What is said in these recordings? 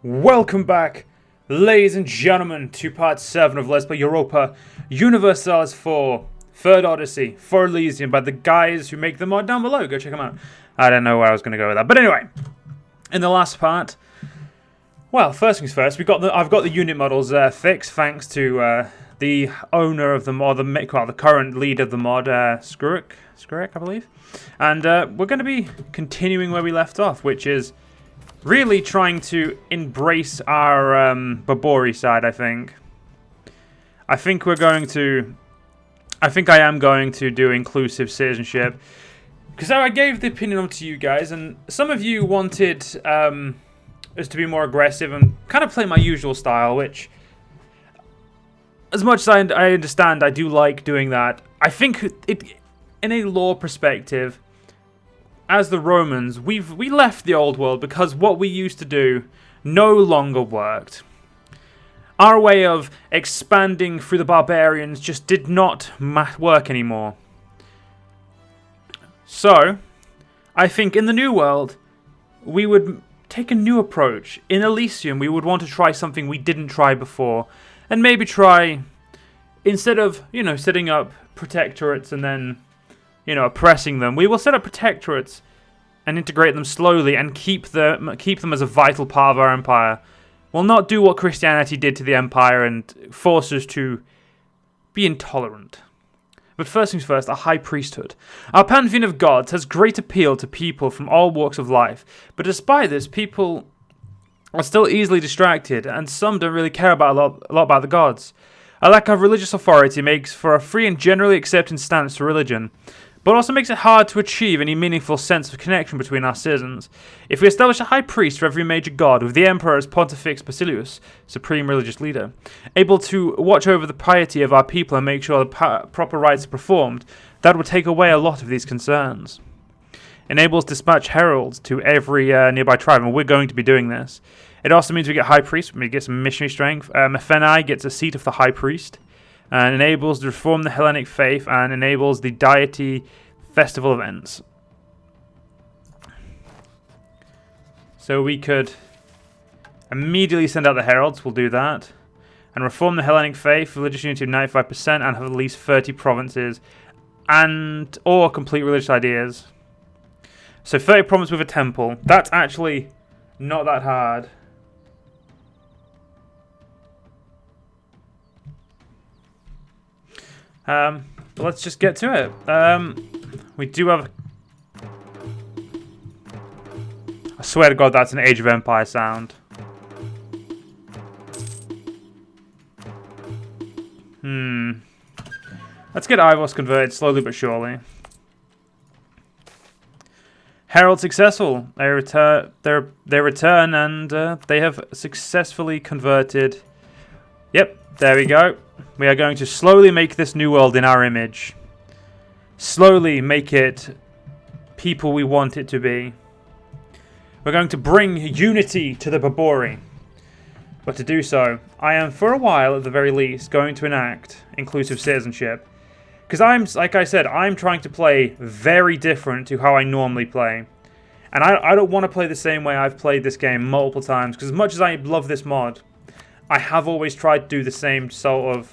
Welcome back, ladies and gentlemen, to part 7 of Let's Play Europa Universalis for Third Odyssey for Elysium by the guys who make the mod down below. Go check them out. I don't know where I was going to go with that. But anyway, in the last part, well, first things first, I've got the unit models fixed thanks to the owner of the mod, the current lead of the mod, Skruik, I believe. And we're going to be continuing where we left off, which is really trying to embrace our Babori side, I think. I think I am going to do inclusive citizenship. Because I gave the opinion to you guys, and some of you wanted us to be more aggressive and kind of play my usual style, which, as much as I understand, I do like doing that. I think in a lore perspective, as the Romans, we left the old world because what we used to do no longer worked. Our way of expanding through the barbarians just did not work anymore. So, I think in the new world, we would take a new approach. In Elysium, we would want to try something we didn't try before. And maybe try, instead of, setting up protectorates and then oppressing them, we will set up protectorates and integrate them slowly and keep them as a vital part of our empire. We'll not do what Christianity did to the empire and force us to be intolerant. But first things first, a high priesthood. Our pantheon of gods has great appeal to people from all walks of life, but despite this, people are still easily distracted, and some don't really care about a lot about the gods. A lack of religious authority makes for a free and generally accepted stance to religion, but also makes it hard to achieve any meaningful sense of connection between our citizens. If we establish a high priest for every major god, with the emperor as Pontifex Basilius, supreme religious leader, able to watch over the piety of our people and make sure the proper rites are performed, that would take away a lot of these concerns. Enables dispatch heralds to every nearby tribe, and we're going to be doing this. It also means we get high priest, we get some missionary strength. Mephenai gets a seat of the high priest, and enables to reform the Hellenic faith, and enables the deity festival events. So we could immediately send out the heralds, we'll do that. And reform the Hellenic faith, religious unity of 95%, and have at least 30 provinces, or complete religious ideas. So 30 provinces with a temple. That's actually not that hard. Let's just get to it. We do have... I swear to God, that's an Age of Empire sound. Let's get Ivos converted slowly but surely. Herald successful. They return and they have successfully converted. Yep, there we go. We are going to slowly make this new world in our image. Slowly make it people we want it to be. We're going to bring unity to the Babori. But to do so, I am, for a while at the very least, going to enact inclusive citizenship. Because like I said, I'm trying to play very different to how I normally play. And I don't want to play the same way I've played this game multiple times. Because as much as I love this mod, I have always tried to do the same sort of...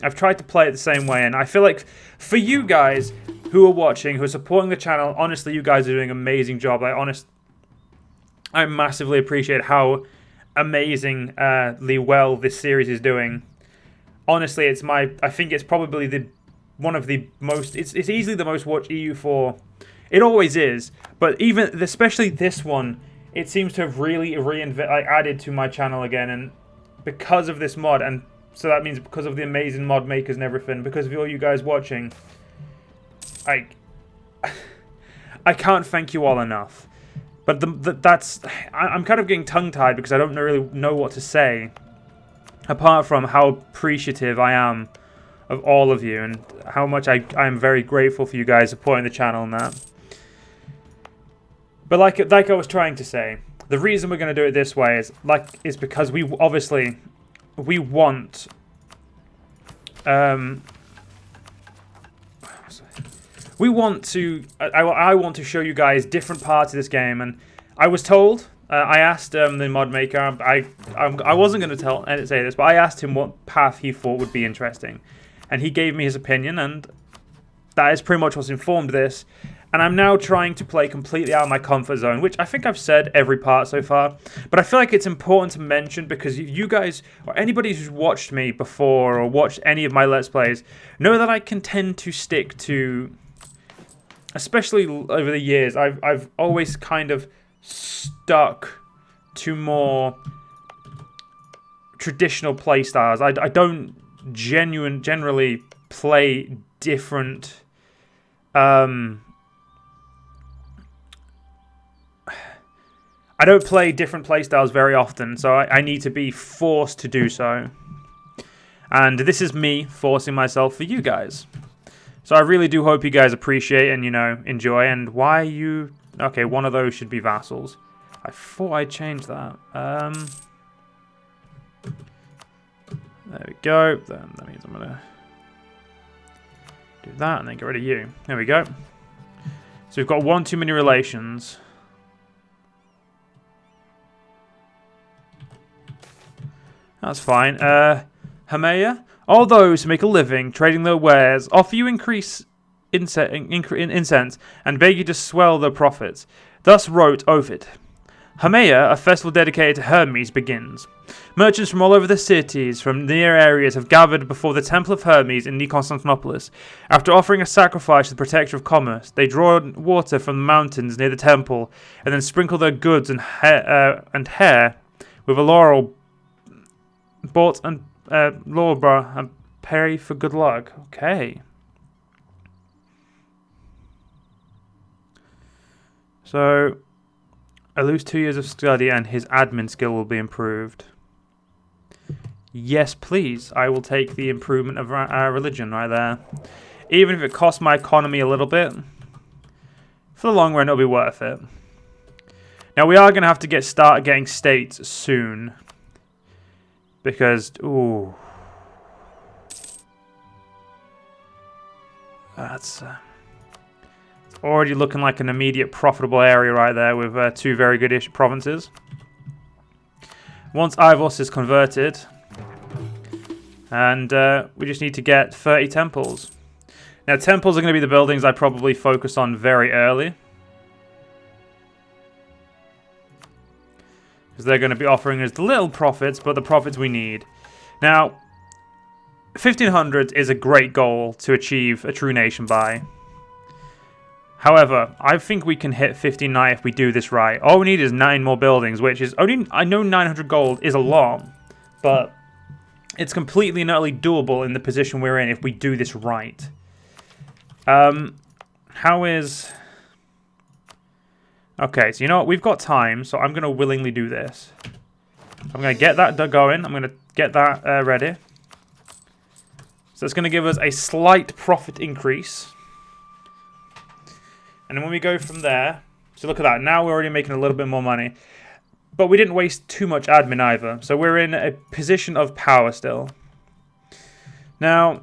I've tried to play it the same way, and I feel like for you guys who are watching, who are supporting the channel, honestly, you guys are doing an amazing job. I massively appreciate how amazingly well this series is doing. Honestly, I think it's probably one of the most... It's easily the most watched EU4. It always is, but especially this one, it seems to have really added to my channel again, and because of this mod, and so that means because of the amazing mod makers and everything, because of all you guys watching, I can't thank you all enough. But I'm kind of getting tongue-tied because I don't really know what to say, apart from how appreciative I am of all of you, and how much I am very grateful for you guys supporting the channel and that. But like I was trying to say, the reason we're going to do it this way is because we want I want to show you guys different parts of this game, and I was told I asked the mod maker. I wasn't going to say this, but I asked him what path he thought would be interesting, and he gave me his opinion, and that is pretty much what's informed this. And I'm now trying to play completely out of my comfort zone, which I think I've said every part so far. But I feel like it's important to mention because you guys, or anybody who's watched me before or watched any of my Let's Plays, know that I can tend to stick to, especially over the years, I've always kind of stuck to more traditional playstyles. I don't generally play different... I don't play different playstyles very often, so I need to be forced to do so. And this is me forcing myself for you guys. So I really do hope you guys appreciate and, you know, enjoy. And why you... Okay, one of those should be vassals. I thought I changed that. There we go. Then that means I'm going to do that and then get rid of you. There we go. So we've got one too many relations. That's fine. Hameya, all those who make a living trading their wares offer you increase incense and beg you to swell their profits. Thus wrote Ovid. Hameya, a festival dedicated to Hermes, begins. Merchants from all over the cities, from near areas, have gathered before the Temple of Hermes in Constantinopolis. After offering a sacrifice to the protector of commerce, they draw water from the mountains near the temple and then sprinkle their goods and hair with a laurel bought and Laura and pray for good luck. Okay. So, I lose 2 years of study and his admin skill will be improved. Yes, please. I will take the improvement of our religion right there. Even if it costs my economy a little bit, for the long run it'll be worth it. Now, we are going to have to start getting states soon. Because, ooh, that's it's already looking like an immediate profitable area right there with two very good-ish provinces. Once Ivos is converted, and we just need to get 30 temples. Now, temples are going to be the buildings I probably focus on very early. Because they're going to be offering us little profits, but the profits we need. Now, 1500 is a great goal to achieve a true nation by. However, I think we can hit 1590 if we do this right. All we need is 9 more buildings, which is only... I know 900 gold is a lot, but it's completely and utterly doable in the position we're in if we do this right. How is... Okay, so you know what? We've got time, so I'm going to willingly do this. I'm going to get that going. I'm going to get that ready. So it's going to give us a slight profit increase. And then when we go from there... So look at that. Now we're already making a little bit more money. But we didn't waste too much admin either. So we're in a position of power still. Now,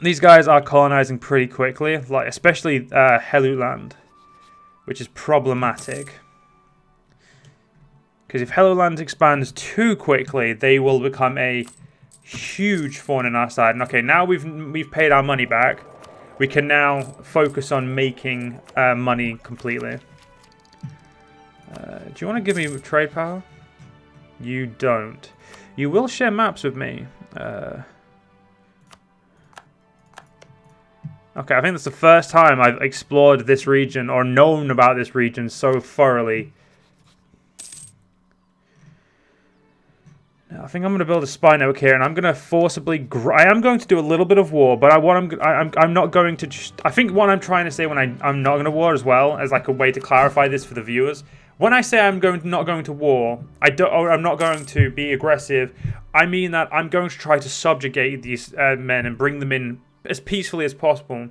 these guys are colonizing pretty quickly. Like especially Helluland. Which is problematic. Because if Helluland expands too quickly, they will become a huge thorn in our side. And okay, now we've paid our money back. We can now focus on making money completely. Do you want to give me trade power? You don't. You will share maps with me. Okay, I think that's the first time I've explored this region or known about this region so thoroughly. Now, I think I'm going to build a spy network here, and I'm going to forcibly... I am going to do a little bit of war, but I'm not going to just... I think what I'm trying to say when I'm not going to war as well, as like a way to clarify this for the viewers. When I say I'm not going to war, I'm not going to be aggressive, I mean that I'm going to try to subjugate these men and bring them in as peacefully as possible.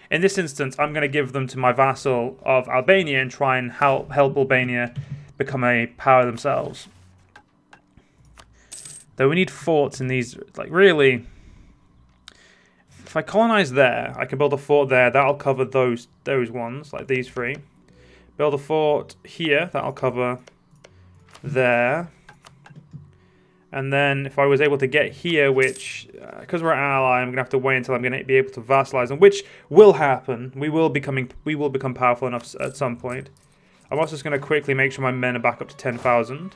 In this instance, I'm going to give them to my vassal of Albania and try and help Albania become a power themselves. Though we need forts in these, like really, if I colonize there, I can build a fort there, that'll cover those ones, like these three. Build a fort here, that'll cover there. And then if I was able to get here, which, because we're an ally, I'm going to have to wait until I'm going to be able to vassalize them, which will happen. We will become powerful enough at some point. I'm also just going to quickly make sure my men are back up to 10,000.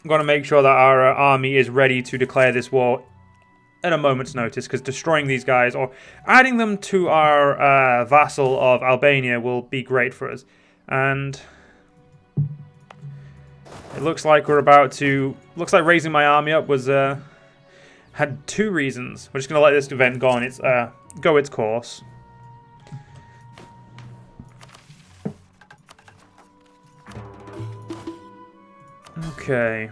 I'm going to make sure that our army is ready to declare this war at a moment's notice, because destroying these guys or adding them to our vassal of Albania will be great for us. And it looks like we're about to... Looks like raising my army up was... had two reasons. We're just going to let this event go on go its course. Okay.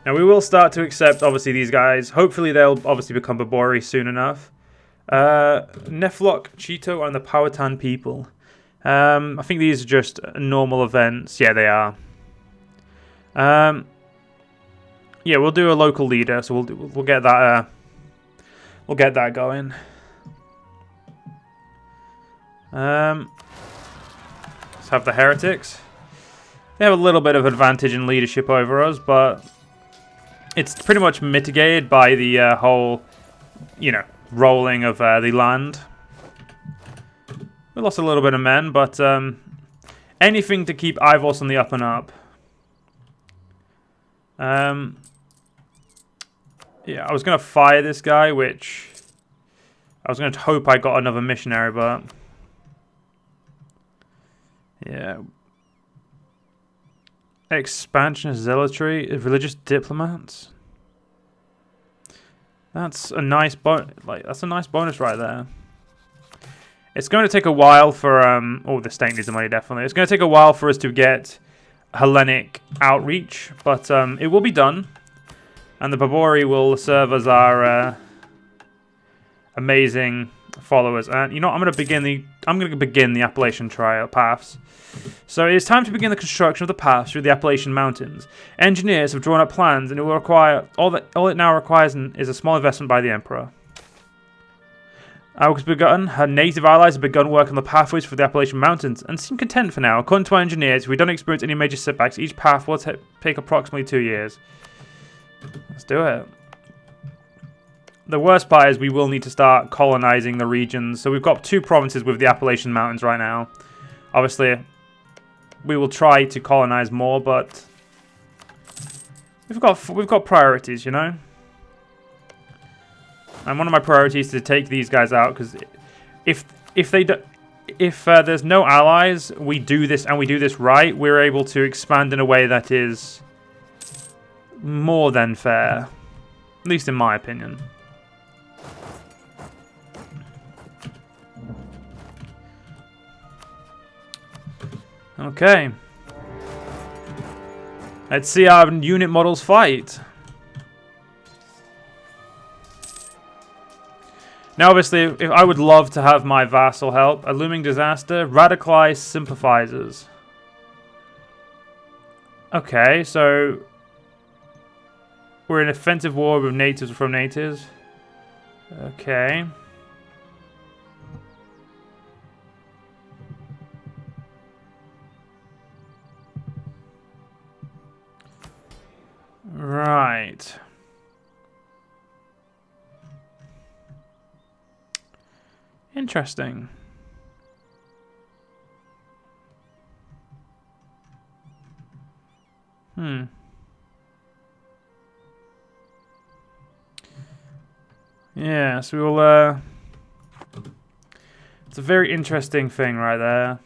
Now we will start to accept, obviously, these guys. Hopefully they'll obviously become Babori soon enough. Neflok, Cheeto, and the Powhatan people. I think these are just normal events. Yeah, they are. Yeah, we'll do a local leader, so we'll get that. We'll get that going. Let's have the heretics. They have a little bit of advantage in leadership over us, but it's pretty much mitigated by the whole, you know, rolling of the land. We lost a little bit of men, but anything to keep Ivos on the up and up. Yeah, I was going to fire this guy, which I was going to hope I got another missionary, but yeah. Expansion of zealotry, religious diplomats. That's a nice that's a nice bonus right there. It's going to take a while for oh, the state needs the money definitely. It's going to take a while for us to get Hellenic outreach, but it will be done, and the Babori will serve as our amazing followers. And you know, I'm going to begin the Appalachian Trail paths. So it is time to begin the construction of the paths through the Appalachian Mountains. Engineers have drawn up plans, and it will require all it now requires is a small investment by the Emperor. Her native allies have begun work on the pathways for the Appalachian Mountains and seem content for now. According to our engineers, if we don't experience any major setbacks, each path will take approximately 2 years. Let's do it. The worst part is we will need to start colonizing the regions. So we've got 2 provinces with the Appalachian Mountains right now. Obviously, we will try to colonize more, but we've got priorities, you know. And one of my priorities is to take these guys out, because if there's no allies, we do this and we do this right, we're able to expand in a way that is more than fair, at least in my opinion. Okay. Let's see our unit models fight. Now, obviously, if I would love to have my vassal help. A looming disaster. Radicalized sympathizers. Okay, so we're in offensive war with natives from natives. Okay. Right. Interesting. Yeah, so we'll it's a very interesting thing right there.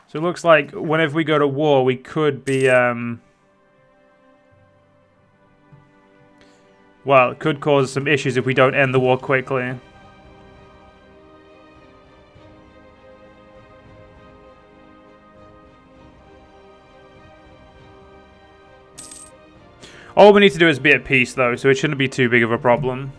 So it looks like whenever we go to war, we could be, well, it could cause some issues if we don't end the war quickly. All we need to do is be at peace, though, so it shouldn't be too big of a problem.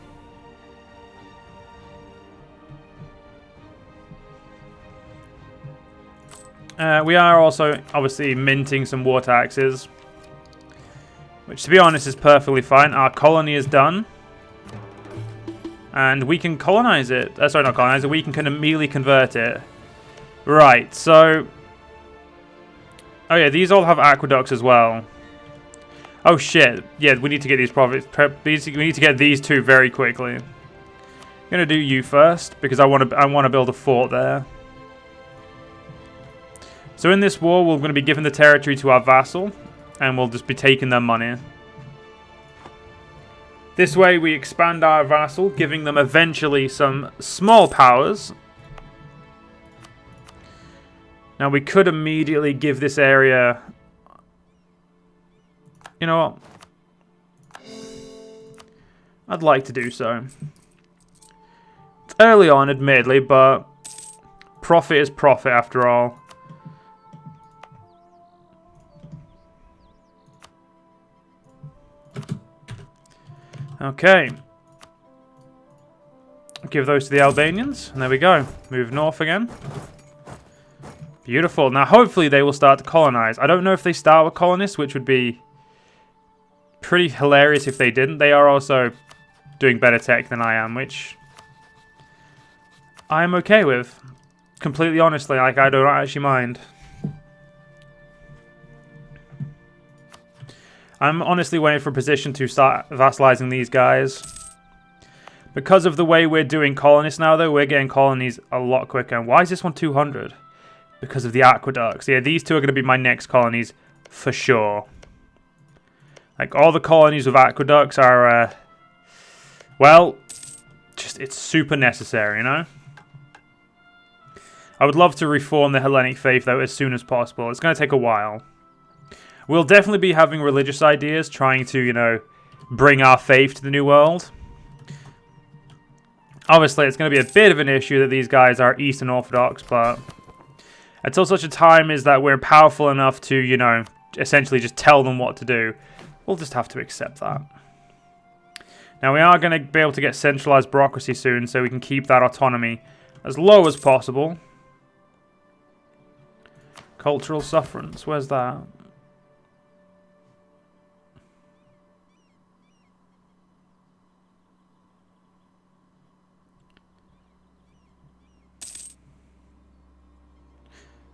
We are also, obviously, minting some war taxes. Which, to be honest, is perfectly fine. Our colony is done. And we can colonize it. Sorry, not colonize it. We can immediately convert it. Right, so... Oh yeah, these all have aqueducts as well. Oh shit. Yeah, we need to get these profits. We need to get these two very quickly. I'm gonna do you first because I want to build a fort there. So in this war, we're going to be giving the territory to our vassal, and we'll just be taking their money. This way, we expand our vassal, giving them eventually some small powers. Now, we could immediately give this area... You know what? I'd like to do so. It's early on, admittedly, but profit is profit after all. Okay. Give those to the Albanians, and there we go. Move north again. Beautiful. Now, hopefully they will start to colonize. I don't know if they start with colonists, which would be pretty hilarious if they didn't. They are also doing better tech than I am, which I'm okay with. Completely honestly, like, I don't actually mind. I'm honestly waiting for a position to start vassalizing these guys. Because of the way we're doing colonists now, though, we're getting colonies a lot quicker. And why is this one 200? Because of the aqueducts. Yeah, these two are going to be my next colonies for sure. Like, all the colonies with aqueducts are, well, just, it's super necessary, you know? I would love to reform the Hellenic faith, though, as soon as possible. It's going to take a while. We'll definitely be having religious ideas, trying to, you know, bring our faith to the New World. Obviously, it's going to be a bit of an issue that these guys are Eastern Orthodox, but until such a time as that we're powerful enough to, you know, essentially just tell them what to do, we'll just have to accept that. Now, we are going to be able to get centralized bureaucracy soon, so we can keep that autonomy as low as possible. Cultural sufferance, where's that?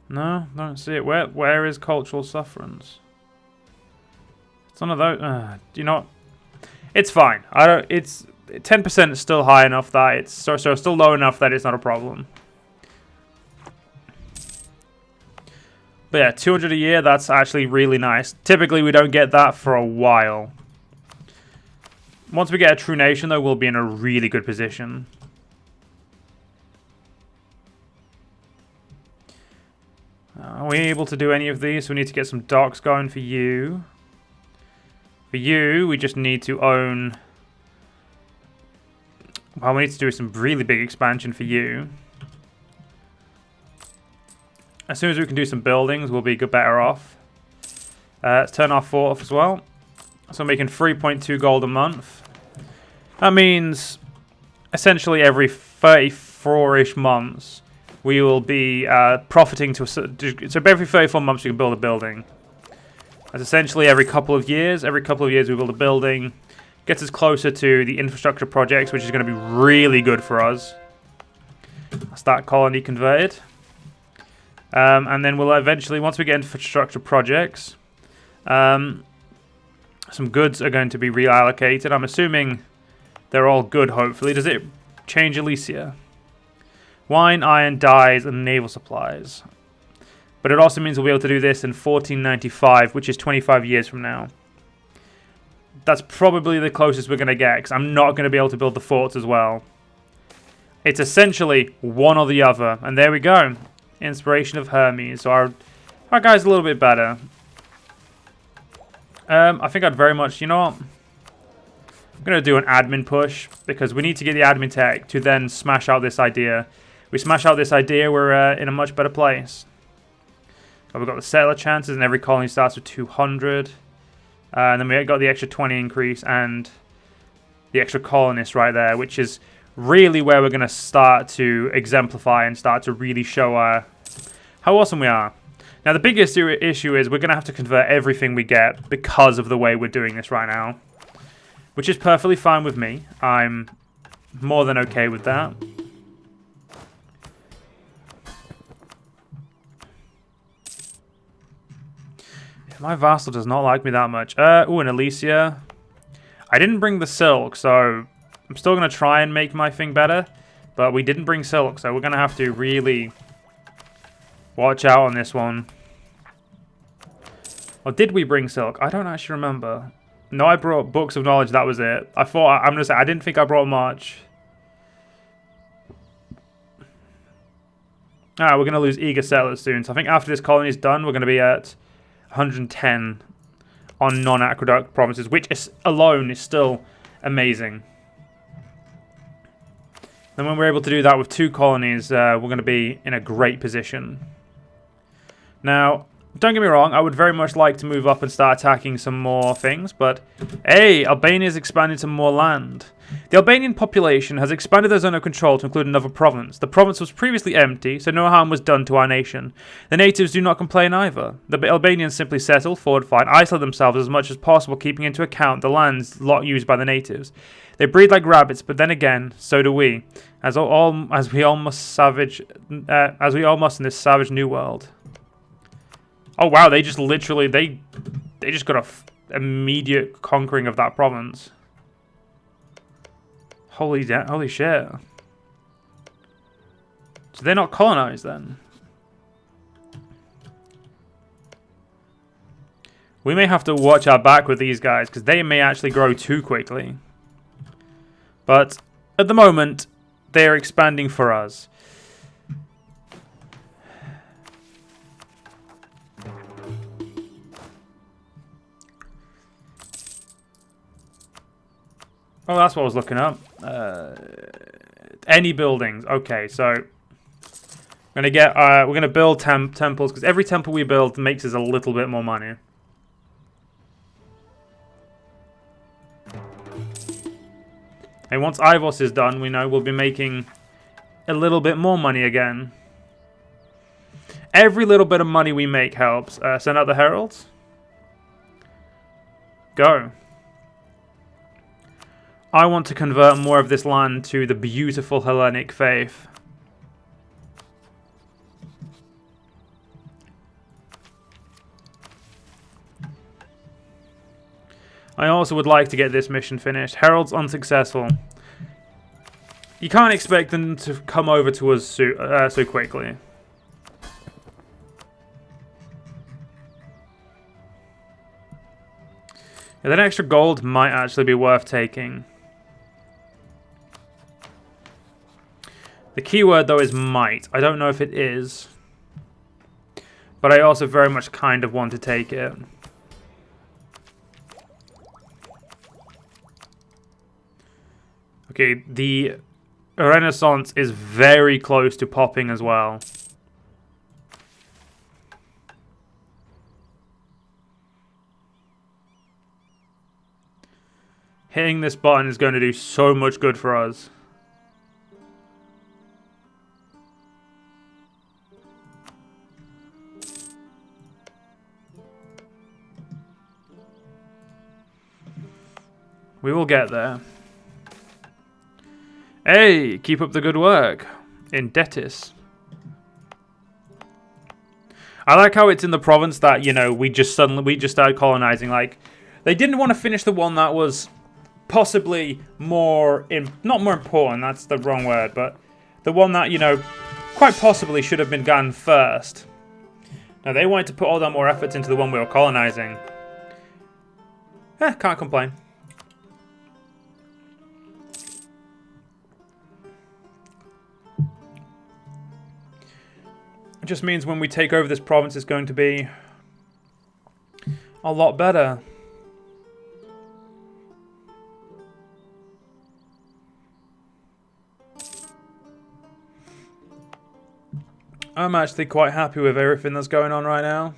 No, don't see it. Where is cultural sufferance? It's one of those. Do you know? It's fine. I don't. It's 10% is still high enough that it's so still low enough that it's not a problem. But yeah, 200 a year. That's actually really nice. Typically, we don't get that for a while. Once we get a true nation, though, we'll be in a really good position. Are we able to do any of these? So we need to get some docks going for you. For you, we just need to own... Well, we need to do some really big expansion for you. As soon as we can do some buildings, we'll be better off. Let's turn our fort off as well. So we're making 3.2 gold a month. That means essentially every 34-ish months... we will be profiting to... So every 34 months we can build a building. That's essentially every couple of years. Every couple of years we build a building. Gets us closer to the infrastructure projects, which is going to be really good for us. That's that colony converted. And then we'll eventually, once we get infrastructure projects, some goods are going to be reallocated. I'm assuming they're all good, hopefully. Does it change Elysia? Wine, iron, dyes, and naval supplies. But it also means we'll be able to do this in 1495, which is 25 years from now. That's probably the closest we're going to get, because I'm not going to be able to build the forts as well. It's essentially one or the other. And there we go. Inspiration of Hermes. So our guy's a little bit better. I think I'd very much... You know what? I'm going to do an admin push, because we need to get the admin tech to then smash out this idea. We smash out this idea, we're in a much better place. So we've got the settler chances, and every colony starts with 200. And then we got the extra 20 increase and the extra colonists right there, which is really where we're going to start to exemplify and start to really show how awesome we are. Now, the biggest issue is we're going to have to convert everything we get because of the way we're doing this right now, which is perfectly fine with me. I'm more than okay with that. My vassal does not like me that much. Oh, and Elysia. I didn't bring the silk, so I'm still going to try and make my thing better. But we didn't bring silk, so we're going to have to really watch out on this one. Or did we bring silk? I don't actually remember. No, I brought books of knowledge, that was it. I'm going to say, I didn't think I brought much. Alright, we're going to lose eager settlers soon. So I think after this colony is done, we're going to be at 110 on non-aqueduct provinces, which alone is still amazing. And when we're able to do that with 2 colonies, we're going to be in a great position. Now, don't get me wrong, I would very much like to move up and start attacking some more things, but hey, Albania's expanded to more land. The Albanian population has expanded their zone of control to include another province. The province was previously empty, so no harm was done to our nation. The natives do not complain either. The Albanians simply settle, fortify, and isolate themselves as much as possible, keeping into account the lands used by the natives. They breed like rabbits, but then again, so do we, as we all must in this savage new world. Oh wow, they just literally they just got a immediate conquering of that province. Holy shit. So they're not colonized then. We may have to watch our back with these guys because they may actually grow too quickly. But at the moment, they are expanding for us. Oh, that's what I was looking up. Any buildings. Okay, so we're gonna build temples because every temple we build makes us a little bit more money. And once Ivos is done, we know we'll be making a little bit more money again. Every little bit of money we make helps. Send out the heralds. Go. I want to convert more of this land to the beautiful Hellenic faith. I also would like to get this mission finished. Herald's unsuccessful. You can't expect them to come over to us so quickly. Yeah, that extra gold might actually be worth taking. The keyword, though, is might. I don't know if it is. But I also very much kind of want to take it. Okay, the Renaissance is very close to popping as well. Hitting this button is going to do so much good for us. We will get there. Hey, keep up the good work. Indebtis. I like how it's in the province that, you know, we just started colonizing. Like, they didn't want to finish the one that was possibly not more important, that's the wrong word, but the one that, you know, quite possibly should have been done first. Now, they wanted to put all that more effort into the one we were colonizing. Can't complain. It just means when we take over this province, it's going to be a lot better. I'm actually quite happy with everything that's going on right now.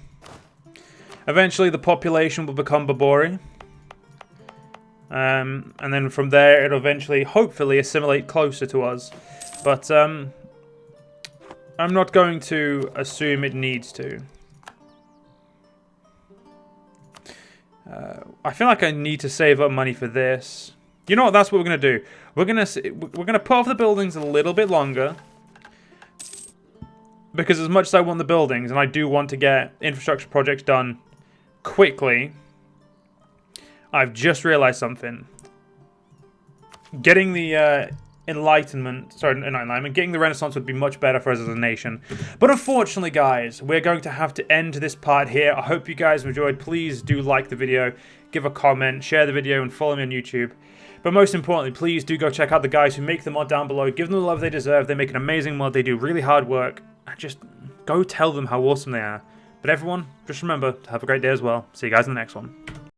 Eventually, the population will become Babori. And then from there, it'll eventually, hopefully, assimilate closer to us. But, I'm not going to assume it needs to. I feel like I need to save up money for this. You know what? That's what we're going to do. We're going to put off the buildings a little bit longer. Because as much as I want the buildings, and I do want to get infrastructure projects done quickly, I've just realized something. Getting the Enlightenment, sorry, not Enlightenment, getting the Renaissance would be much better for us as a nation. But unfortunately, guys, we're going to have to end this part here. I hope you guys enjoyed. Please do like the video, give a comment, share the video, and follow me on YouTube. But most importantly, please do go check out the guys who make the mod down below. Give them the love they deserve. They make an amazing mod. They do really hard work. And just go tell them how awesome they are. But everyone, just remember to have a great day as well. See you guys in the next one.